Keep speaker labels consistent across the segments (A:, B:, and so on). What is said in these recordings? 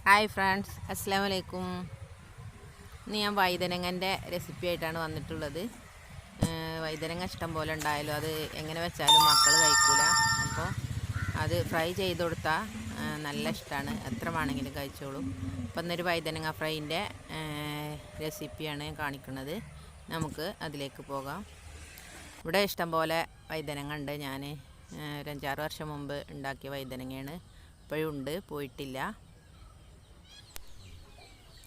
A: Hi friends, അസ്സലാമു അലൈക്കും. ഇന്ന് ഞാൻ വഴുതനങ്ങൻ്റെ റെസിപ്പി ആയിട്ടാണ് വന്നിട്ടുള്ളത്. വഴുതനങ്ങ ഇഷ്ടം പോലെ ഉണ്ടായാലും അത് എങ്ങനെ വെച്ചാലും മക്കൾ കഴിക്കില്ല. അപ്പോൾ അത് ഫ്രൈ ചെയ്ത് കൊടുത്താൽ നല്ല ഇഷ്ടമാണ്, എത്ര വേണമെങ്കിലും കഴിച്ചോളും. അപ്പം ഇന്നൊരു വഴുതനങ്ങ ഫ്രൈൻ്റെ റെസിപ്പിയാണ് കാണിക്കുന്നത്. നമുക്ക് അതിലേക്ക് പോകാം. ഇവിടെ ഇഷ്ടം പോലെ വഴുതനങ്ങ ഉണ്ട്. ഞാൻ ഒരു 5-6 വർഷം മുമ്പ് ഉണ്ടാക്കിയ വഴുതനങ്ങയാണ്, ഇപ്പോഴും ഉണ്ട്, പോയിട്ടില്ല.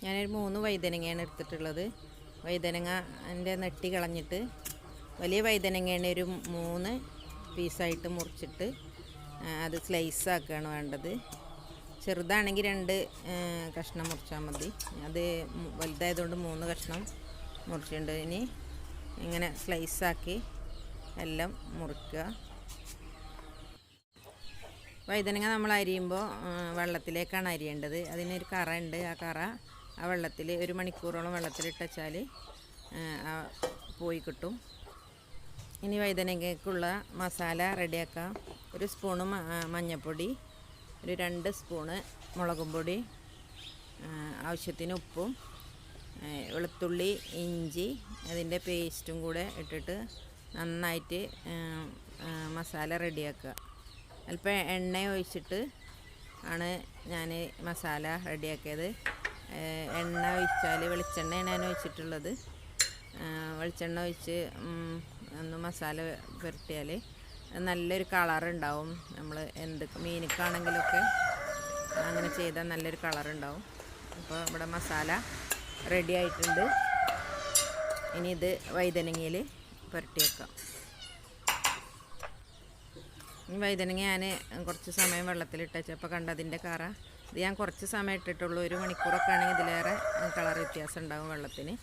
A: ഞാനൊരു 3 വഴുതനങ്ങയാണ് എടുത്തിട്ടുള്ളത്. വഴുതനങ്ങൻ്റെ നെട്ടി കളഞ്ഞിട്ട് വലിയ വഴുതനങ്ങയാണ് ഒരു 3 പീസായിട്ട് മുറിച്ചിട്ട് അത് സ്ലൈസ് ആക്കുകയാണ് വേണ്ടത്. ചെറുതാണെങ്കിൽ 2 കഷ്ണം മുറിച്ചാൽ മതി. അത് വലുതായതുകൊണ്ട് 3 കഷ്ണം മുറിച്ചിട്ടുണ്ട്. ഇനി ഇങ്ങനെ സ്ലൈസാക്കി എല്ലാം മുറിക്കുക. വഴുതനങ്ങ നമ്മൾ അരിയുമ്പോൾ വെള്ളത്തിലേക്കാണ് അരിയേണ്ടത്. അതിനൊരു കറ ഉണ്ട്. ആ വെള്ളത്തിൽ 1 മണിക്കൂറോളം വെള്ളത്തിലിട്ട് വെച്ചാൽ പോയി കിട്ടും. ഇനി വഴുതനങ്ങയ്ക്കുള്ള മസാല റെഡിയാക്കാം. 1 സ്പൂണ് മഞ്ഞൾപ്പൊടി, ഒരു 2 സ്പൂണ് മുളകും പൊടി, ആവശ്യത്തിന് ഉപ്പും, വെളുത്തുള്ളി, ഇഞ്ചി അതിൻ്റെ പേസ്റ്റും കൂടെ ഇട്ടിട്ട് നന്നായിട്ട് മസാല റെഡിയാക്കുക. അല്പം എണ്ണ ഒഴിച്ചിട്ട് ആണ് ഞാൻ മസാല റെഡിയാക്കിയത്. എണ്ണ ഒഴിച്ചാൽ വെളിച്ചെണ്ണയാണ് ഞാൻ ഒഴിച്ചിട്ടുള്ളത്. വെളിച്ചെണ്ണ ഒഴിച്ച് ഒന്ന് മസാല പുരട്ടിയാൽ നല്ലൊരു കളറുണ്ടാവും. നമ്മൾ എന്ത് മീനിക്കാണെങ്കിലൊക്കെ അങ്ങനെ ചെയ്താൽ നല്ലൊരു കളറുണ്ടാവും. അപ്പോൾ ഇവിടെ മസാല റെഡി ആയിട്ടുണ്ട്. ഇനി ഇത് വഴുതനങ്ങയിൽ പുരട്ടി വെക്കാം. ഈ വഴുതനങ്ങ ഞാൻ കുറച്ച് സമയം വെള്ളത്തിലിട്ട് വെച്ചപ്പോൾ കണ്ടതിൻ്റെ കറ. ഇത് ഞാൻ കുറച്ച് സമയം ഇട്ടിട്ടുള്ളൂ. 1 മണിക്കൂറൊക്കെ ആണെങ്കിൽ ഇതിലേറെ കളർ വ്യത്യാസം ഉണ്ടാകും വെള്ളത്തിന്.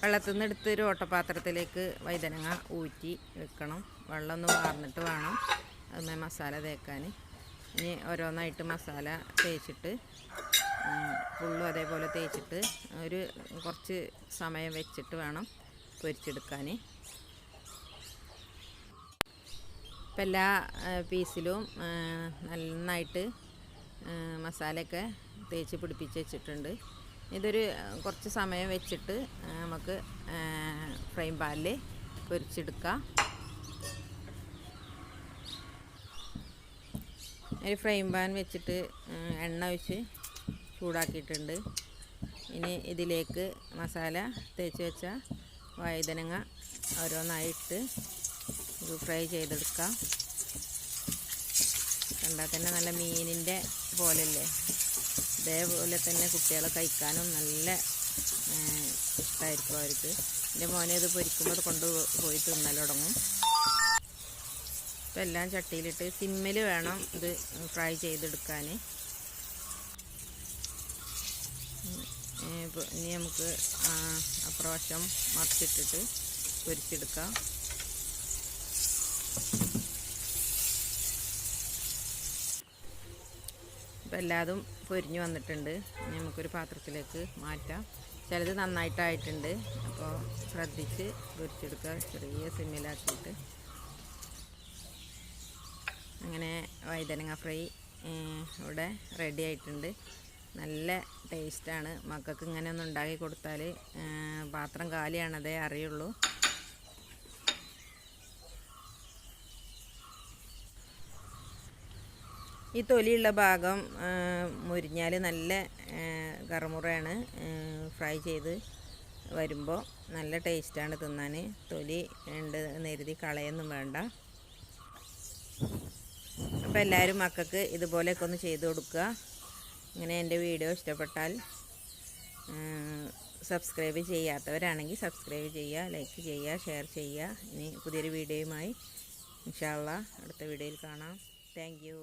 A: വെള്ളത്തിൽ നിന്ന് എടുത്ത് ഒരു ഓട്ടപാത്രത്തിലേക്ക് വഴുതനങ്ങ ഊറ്റി വെക്കണം. വെള്ളം ഒന്ന് വാർന്നിട്ട് വേണം അതുമായി മസാല തേക്കാൻ. ഇനി ഓരോന്നായിട്ട് മസാല തേച്ചിട്ട് ഫുള്ളും അതേപോലെ തേച്ചിട്ട് കുറച്ച് സമയം വെച്ചിട്ട് വേണം പൊരിച്ചെടുക്കാൻ. ഇപ്പം എല്ലാ പീസിലും നന്നായിട്ട് മസാലയൊക്കെ തേച്ച് പിടിപ്പിച്ച് വെച്ചിട്ടുണ്ട്. ഇതൊരു കുറച്ച് സമയം വെച്ചിട്ട് നമുക്ക് ഫ്രൈ പാനിൽ പൊരിച്ചെടുക്കാം. ഒരു ഫ്രൈ പാൻ വെച്ചിട്ട് എണ്ണ ഒഴിച്ച് ചൂടാക്കിയിട്ടുണ്ട്. ഇനി ഇതിലേക്ക് മസാല തേച്ച് വെച്ച വഴുതനങ്ങ ഓരോന്നായിട്ട് ഫ്രൈ ചെയ്തെടുക്കാം. കണ്ടാൽ തന്നെ നല്ല മീനിൻ്റെ പോലെയല്ലേ. ഇതേപോലെ തന്നെ കുട്ടികളെ കഴിക്കാനും നല്ല ഇഷ്ടമായിരിക്കും അവർക്ക്. എൻ്റെ മോനെ ഇത് പൊരിക്കുമ്പോൾ കൊണ്ടുപോയി തിന്നൽ തുടങ്ങും. ഇപ്പം എല്ലാം ചട്ടിയിലിട്ട് സിമ്മിൽ വേണം ഇത് ഫ്രൈ ചെയ്തെടുക്കാൻ. ഇനി നമുക്ക് അപ്രവശം മറിച്ചിട്ടിട്ട് പൊരിച്ചെടുക്കാം. ഇപ്പം എല്ലാതും പൊരിഞ്ഞ് വന്നിട്ടുണ്ട്. ഇനി നമുക്കൊരു പാത്രത്തിലേക്ക് മാറ്റാം. ചിലത് നന്നായിട്ടായിട്ടുണ്ട്, അപ്പോൾ ശ്രദ്ധിച്ച് പൊരിച്ചെടുക്കുക, ചെറിയ സിമ്മിലാക്കിയിട്ട്. അങ്ങനെ വഴുതനങ്ങ ഫ്രൈ ഇവിടെ റെഡി ആയിട്ടുണ്ട്. നല്ല ടേസ്റ്റാണ്. മക്കൾക്ക് ഇങ്ങനെ ഒന്ന് ഉണ്ടാക്കി കൊടുത്താൽ പാത്രം കാലിയാണതേ അറിയുള്ളൂ. ഈ തൊലിയുള്ള ഭാഗം മുരിഞ്ഞാൽ നല്ല കറുമുറയാണ്. ഫ്രൈ ചെയ്ത് വരുമ്പോൾ നല്ല ടേസ്റ്റാണ് തിന്നാൻ. തൊലി ഉണ്ട് എന്നെരുതി കളയൊന്നും വേണ്ട. അപ്പോൾ എല്ലാവരും മക്കൾക്ക് ഇതുപോലെയൊക്കെ ഒന്ന് ചെയ്ത് കൊടുക്കുക. ഇങ്ങനെ എൻ്റെ വീഡിയോ ഇഷ്ടപ്പെട്ടാൽ സബ്സ്ക്രൈബ് ചെയ്യാത്തവരാണെങ്കിൽ സബ്സ്ക്രൈബ് ചെയ്യുക, ലൈക്ക് ചെയ്യുക, ഷെയർ ചെയ്യുക. ഇനി പുതിയൊരു വീഡിയോയുമായി ഇൻഷാ അല്ലാഹ് അടുത്ത വീഡിയോയിൽ കാണാം. Thank you.